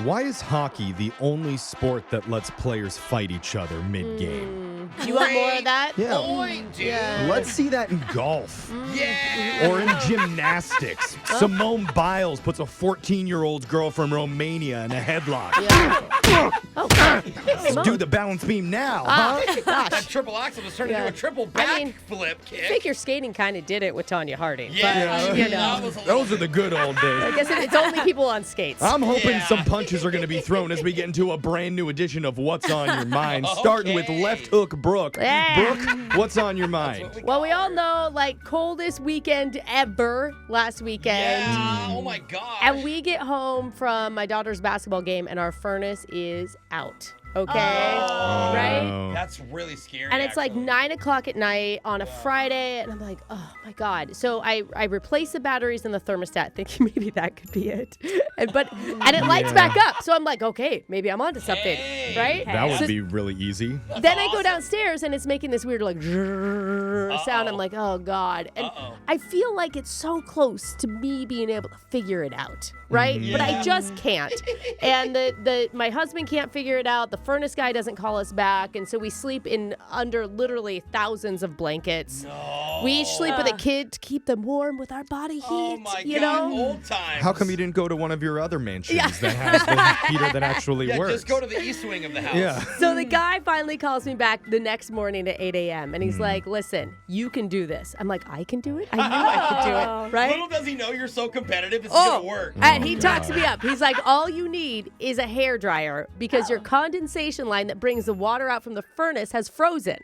Why is hockey the only sport that lets players fight each other mid-game? Do you want more of that? Yeah. Point, dude. Yeah. Let's see that in golf. Yeah. Or in gymnastics. Simone Biles puts a 14-year-old girl from Romania in a headlock. Let's do the balance beam now, huh? That triple axel was turned into a triple backflip kick. Figure skating kind of did it with Tanya Harding. Yeah, But, you know. Those are the good old days. I guess it's only people on skates. I'm hoping some punches are going to be thrown as we get into a brand new edition of What's on Your Mind, starting with left hook Brooke. Yeah. Brooke, what's on your mind? Well, we all know, coldest weekend ever last weekend. Yeah, oh my gosh. And we get home from my daughter's basketball game, and our furnace is out. Okay? Right? No. That's really scary. And it's like actually. 9 o'clock at night on a Friday, and I'm like, oh my God. So I replace the batteries in the thermostat, thinking maybe that could be it. And it lights back up. So I'm like, okay, maybe I'm onto something, right? That would be really easy. Then I go downstairs, and it's making this weird sound. I'm like, oh God. And I feel like it's so close to me being able to figure it out, right? But I just can't. And my husband can't figure it out. The furnace guy doesn't call us back, and so we sleep in under literally thousands of blankets. No. We each sleep with a kid to keep them warm with our body heat. Oh my you God, know? old times. How come you didn't go to one of your other mansions that has the heater that actually works? Just go to the east wing of the house. Yeah. So the guy finally calls me back the next morning at 8 a.m. and he's like, listen, you can do this. I'm like, I can do it? I knew I could do it, right? Little does he know you're so competitive, this is going to work. And he talks me up. He's like, all you need is a hairdryer because your condensation line that brings the water out from the furnace has frozen.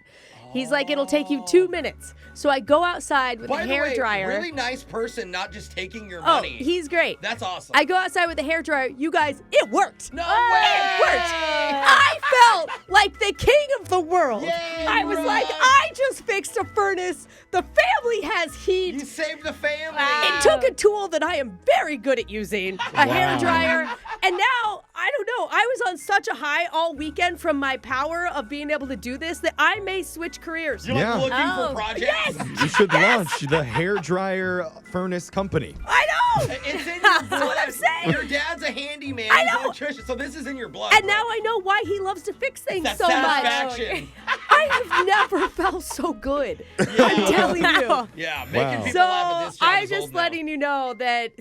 He's like, it'll take you 2 minutes. So I go outside with a hairdryer. Really nice person, not just taking your Oh, money. he's great. That's awesome. I go outside with a hairdryer. You guys, it worked. No way! It worked. I felt like the king of the world. Yay, I was Brooke. like, I just fixed a furnace. The family has heat. You saved the family. It took a tool that I am very good at using, a hairdryer, and now, I don't know, I was on such a high all weekend from my power of being able to do this that I may switch careers. You're Yeah. looking for projects. Yes! You should launch the hairdryer furnace company. It's I know! in your That's blood. what I'm saying. Your dad's a handyman. I He's an know. electrician, so this is in your blood. And now I know why he loves to fix things that so much. satisfaction. I have never felt so good. I'm telling you. Yeah, making people So laugh at this job I'm is just old now. letting you know that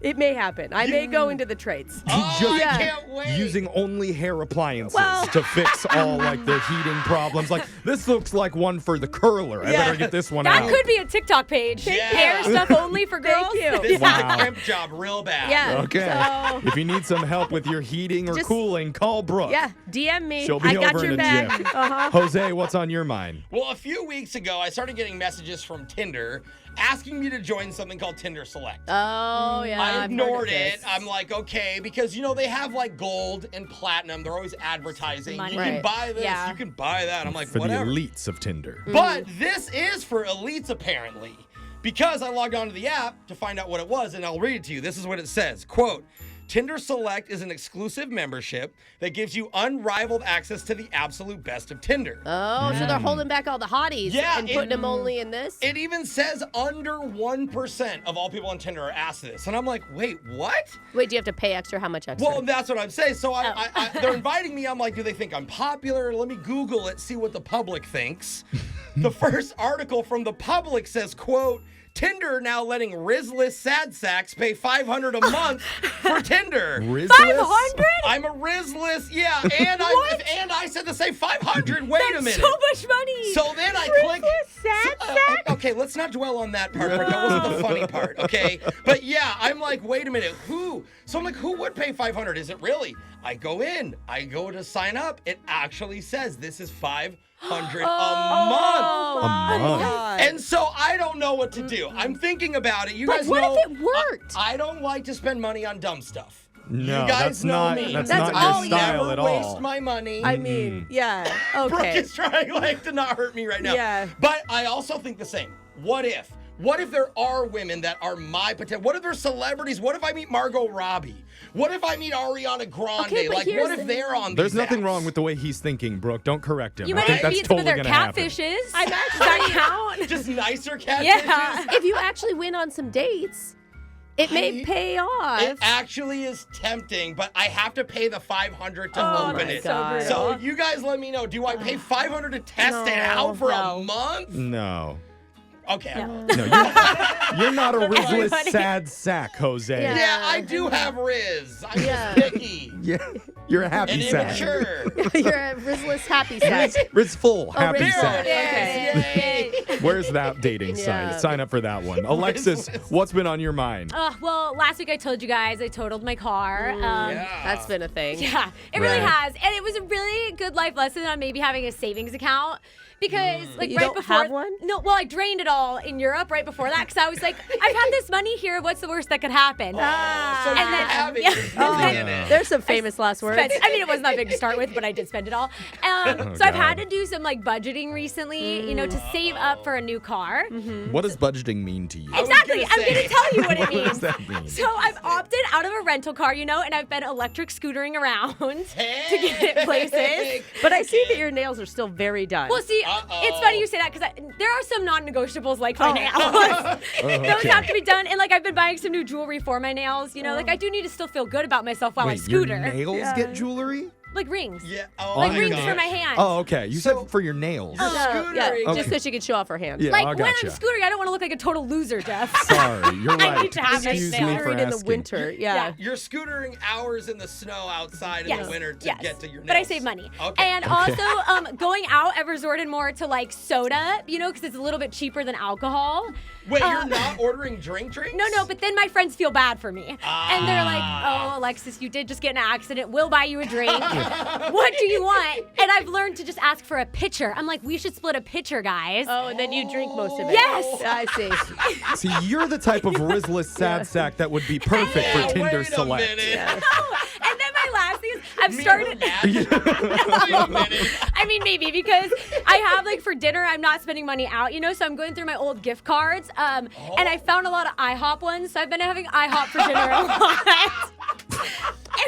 it may happen. I may go into the trades. Oh, Yeah. I can't wait. Using only hair appliances Well- to fix all the heating problems. Like, this looks like one for the curler. I better get this one That out. could be a TikTok page. Yeah. Hair stuff only for girls. Thank you. This is Wow. a crimp job real bad. Yeah. Okay. So, If you need some help with your heating or Just- cooling, call Brooke. yeah, DM me. She'll be I got over your in a back. jiff. Uh-huh. Jose, what's on your mind? Well, a few weeks ago, I started getting messages from Tinder asking me to join something called Tinder Select. Oh, yeah. I I've ignored heard of it. this. I'm like, okay, because, they have gold and platinum. They're always advertising. Money. You can Right. buy this. Yeah. You can buy that. I'm like, For whatever. the elites of Tinder. But this is for elites, apparently. Because I logged onto the app to find out what it was, and I'll read it to you. This is what it says. Quote, Tinder Select is an exclusive membership that gives you unrivaled access to the absolute best of Tinder. Oh, so they're holding back all the hotties Yeah, and putting them only in this? It even says under 1% of all people on Tinder are asked this. And I'm like, wait, what? Wait, do you have to pay extra? How much extra? Well, that's what I'm saying. So they're inviting me. I'm like, do they think I'm popular? Let me Google it, see what the public thinks. The first article from the public says, quote, Tinder now letting Rizless sad sacks pay $500 a month for Tinder. Rizless? 500? I'm a Rizless, yeah, and I said to say 500. Wait a minute. So much money. So then I click. Okay, let's not dwell on that part. That wasn't the funny part. Okay, but yeah, I'm like, wait a minute, who? So I'm like, who would pay 500? Is it really? I go to sign up. It actually says this is 500 a month. Oh, A month. God. And so I don't know what to do. I'm thinking about it. You But guys what know. if it worked? I don't like to spend money on dumb stuff. No, you guys that's know not me. that's That's not all your style never at waste all. my money. I mean, yeah. Brooke Okay. is trying to not hurt me right now. Yeah. But I also think the same. What if? What if there are women that are my potential? What if they're celebrities? What if I meet Margot Robbie? What if I meet Ariana Grande? Okay, but what here's if they're on There's these nothing apps? wrong with the way he's thinking, Brooke. Don't correct him. You I might think that's meet some of totally their gonna happen. catfishes. I'm Does that count? Just nicer catfishes? Yeah. If you actually went on some dates, It may pay off. It actually is tempting, but I have to pay the $500 to Oh open my it. God. So you guys let me know. Do I pay $500 to test it out for a month? No. Okay. No, you're not a Rizless sad sack, Jose. Yeah, I do have Riz. I'm Yeah. just picky Yeah, you're a happy and sack. immature. You're a Rizless happy sack. Rizful, happy Rizful. sack. Okay. Yay. Where's that dating Yeah. site? Sign up for that one. Alexis, what's been on your mind? Well, last week I told you guys I totaled my car. That's been a thing. Yeah, it really Right. has. And it was a really good life lesson on maybe having a savings account. Because like You right don't before have one? No, well I drained it all in Europe right before that because I was like, I've had this money here, what's the worst that could happen? So And you then- have it. yeah. You're spending in it. There's some famous last words. I mean, it wasn't that big to start with, but I did spend it all. So I've had to do some like budgeting recently, to save up for a new car. What does budgeting mean to you? I was Exactly. gonna I'm say- going to tell you what it What means. does that mean? So I've opted out of a rental car, and I've been electric scootering around to get places. But I see that your nails are still very done. Well, see, it's funny you say that because there are some non-negotiables like my nails. Those have to be done. And like I've been buying some new jewelry for my nails. Like I do need to still feel good about myself while I Wait, your scooter. nails get jewelry? Like rings. Yeah. Oh Like my rings gosh. for my hands. Oh, okay. You So- said for your nails. You're yeah, scootering. just so she could show off her hand. Yeah, Like I when gotcha. I'm scootering, I don't want to look like a total loser, Jeff. Sorry, you're right. I need to have nice Excuse me nails. for Scootering in the asking. winter. Yeah. You're scootering hours in the snow outside in Yes, the winter to yes. get to your nails. But I save money. Okay. And also, going out, I've resorted more to like soda, because it's a little bit cheaper than alcohol. Wait, you're not ordering drinks? No, but then my friends feel bad for me. And they're like, oh, Alexis, you did just get in an accident. We'll buy you a drink. What do you want? And I've learned to just ask for a pitcher. I'm like, we should split a pitcher, guys. Oh, and then you drink most of it. Yes. I see. See, you're the type of Rizless sad sack that would be perfect for Tinder wait Select. A minute. And then my last thing is I've Me started. and her Wait a minute. I mean, maybe because I have like for dinner, I'm not spending money out, so I'm going through my old gift cards. And I found a lot of IHOP ones, so I've been having IHOP for dinner a lot.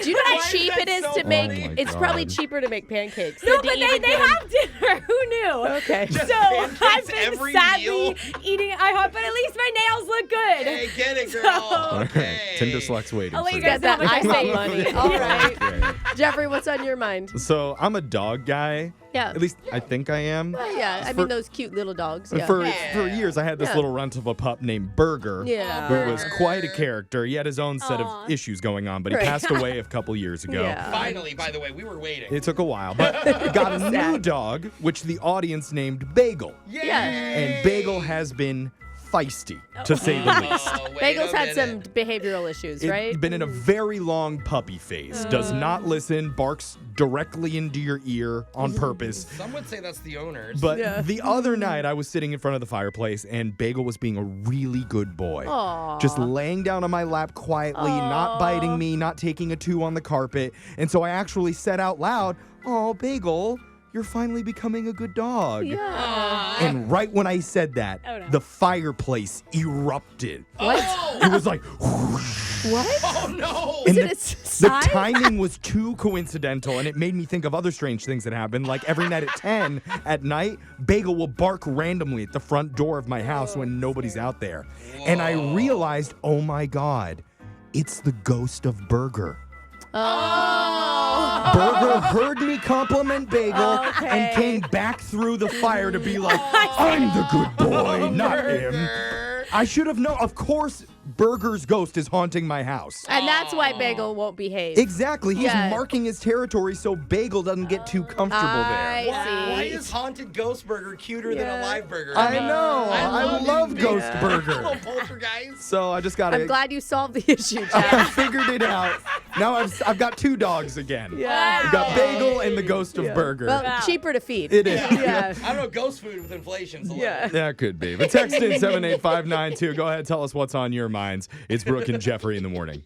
Do you know Why how is cheap that it is so to make? funny? Oh my It's probably God. cheaper to make pancakes. No, than to but even they get 'em- have dinner. Who knew? Okay. Just So pancakes I've been every sadly meal? eating IHOP, but at least my nails look good. Hey, get it, girl. All right, Okay. Tinder Select's waiting I'll let for you you. guys Get that know how much I IHOP save. money. All right. Okay. Jeffrey, what's on your mind? So I'm a dog guy. Yeah. At least I think I am. Yeah, I mean those cute little dogs. Yeah. For years, I had this Yeah. little runt of a pup named Burger, Yeah. who was quite a character. He had his own set Aw. of issues going on, but he Right. passed away a couple years ago. Yeah. Finally, by the way, we were waiting. It took a while, but got a new Sad. dog, which the audience named Bagel. Yeah. And Bagel has been feisty, to say the least. Oh, wait Bagel's a had some minute. behavioral issues, right? It's been in a very long puppy phase. Does not listen, barks directly into your ear on purpose. Some would say that's the owners. But Yeah. the other night, I was sitting in front of the fireplace, and Bagel was being a really good boy. Aw. Just laying down on my lap quietly, not biting me, not taking a two on the carpet. And so I actually said out loud, "Oh, Bagel, you're finally becoming a good dog." Yeah. And right when I said that, Oh, no. the fireplace erupted. What? It was like, What? Oh no! and it the, a the sign? timing was too coincidental, and it made me think of other strange things that happen. Like every night at 10 at night, Bagel will bark randomly at the front door of my house when nobody's out there. And I realized, oh my God, it's the ghost of Burger. Oh. Burger heard me compliment Bagel Okay. and came back through the fire to be like, I'm the good boy, not him. I should have known. Of course, Burger's ghost is haunting my house. And that's why Bagel won't behave. Exactly. He's Yeah. marking his territory so Bagel doesn't get too comfortable I there. Why see. is haunted ghost burger cuter than a Yeah. live burger? I know. I love these Ghost big Burger. little poltergeist. So I just got I'm to. glad you solved the issue, I Jeff. figured it out. Now I've got two dogs again. Yeah. I've got Bagel and the ghost of Burger. Well, Wow. cheaper to feed. It is. Yeah. I don't know, ghost food with inflation's a little. Yeah. Yeah, it could be. But text in 78592. Go ahead, tell us what's on your minds. It's Brooke and Jeffrey in the morning.